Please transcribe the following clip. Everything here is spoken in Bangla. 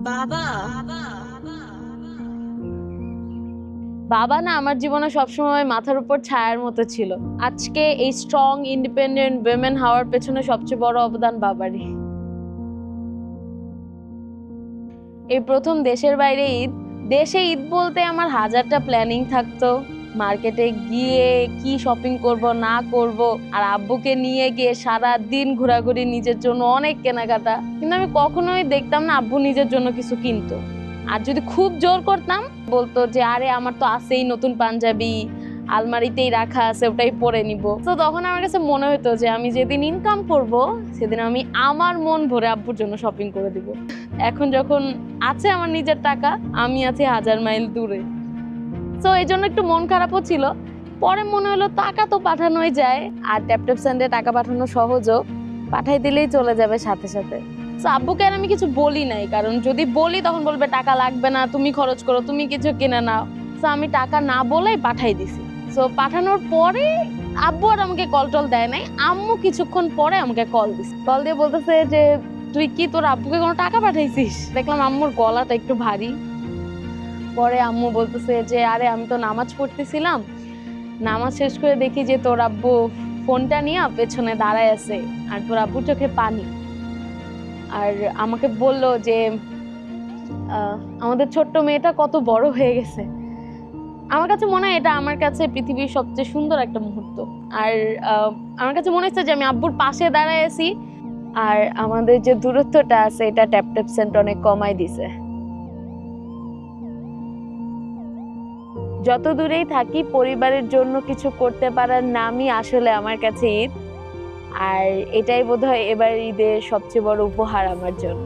বাবা বাবা না আমার জীবনে সবসময় মাথার উপর ছায়ার মতো ছিল। আজকে এই স্ট্রং ইন্ডিপেন্ডেন্ট উইমেন হওয়ার পেছনে সবচেয়ে বড় অবদান বাবারই। এই প্রথম দেশের বাইরে ঈদ। দেশে ঈদ বলতে আমার হাজারটা প্ল্যানিং থাকতো, মার্কেটে গিয়ে কি শপিং করব না করব, আর আব্বুকে নিয়ে গিয়ে সারা দিন ঘোরাঘুরি, নিজের জন্য অনেক কেনাকাটা। কিন্তু আমি কখনোই দেখতাম না আব্বু নিজের জন্য কিছু কিনতো। আর যদি খুব জোর করতাম বলতো যে আরে আমার তো আছেই নতুন পাঞ্জাবি, আলমারিতেই রাখা আছে, ওটাই পরে নিব। তো তখন আমার কাছে মনে হতো যে আমি যেদিন ইনকাম করব সেদিন আমি আমার মন ভরে আব্বুর জন্য শপিং করে দিব। এখন যখন আছে আমার নিজের টাকা, আমি আছি 1000 মাইল দূরে। তো এই জন্য একটু মন খারাপও ছিল। পরে মনে হলো টাকা তো পাঠানোই যায়, আর ট্যাপ সেন্ডে টাকা পাঠানো সহজও, পাঠাই দিলেই চলে যাবে সাথে সাথে। তো আব্বুকে আর আমি কিছু বলি নাই, কারণ যদি বলি তখন বলবে টাকা লাগবে না, তুমি খরচ করো, তুমি কিছু কিনে নাও। তো আমি টাকা না বলেই পাঠাই দিছি। তো পাঠানোর পরে আব্বু আর আমাকে কল টল দেয় নাই। আম্মু কিছুক্ষণ পরে আমাকে কল দিছে, কল দিয়ে বলতেছে যে তুই কি তোর আব্বুকে কোনো টাকা পাঠাইছিস? দেখলাম আম্মুর গলাটা একটু ভারী। পরে আম্মু বলতেছে যে আরে আমি তো নামাজ পড়তেছিলাম, নামাজ শেষ করে দেখি যে তোর আব্বু ফোনটা নিয়ে পেছনে দাঁড়ায় আছে, আর তোর আব্বুর চোখে পানি। আর আমাকে বলল যে আমাদের ছোট্ট মেয়েটা কত বড় হয়ে গেছে। আমার কাছে মনে হয় এটা আমার কাছে পৃথিবীর সবচেয়ে সুন্দর একটা মুহূর্ত। আর আমার কাছে মনে হচ্ছে যে আমি আব্বুর পাশে দাঁড়ায় আছি, আর আমাদের যে দূরত্বটা আছে এটা ট্যাপ সেন্ট অনেক কমাই দিছে। যত দূরেই থাকি পরিবারের জন্য কিছু করতে পারার নামই আসলে আমার কাছে ঈদ। আর এটাই বোধহয় এবার ঈদের সবচেয়ে বড় উপহার আমার জন্য।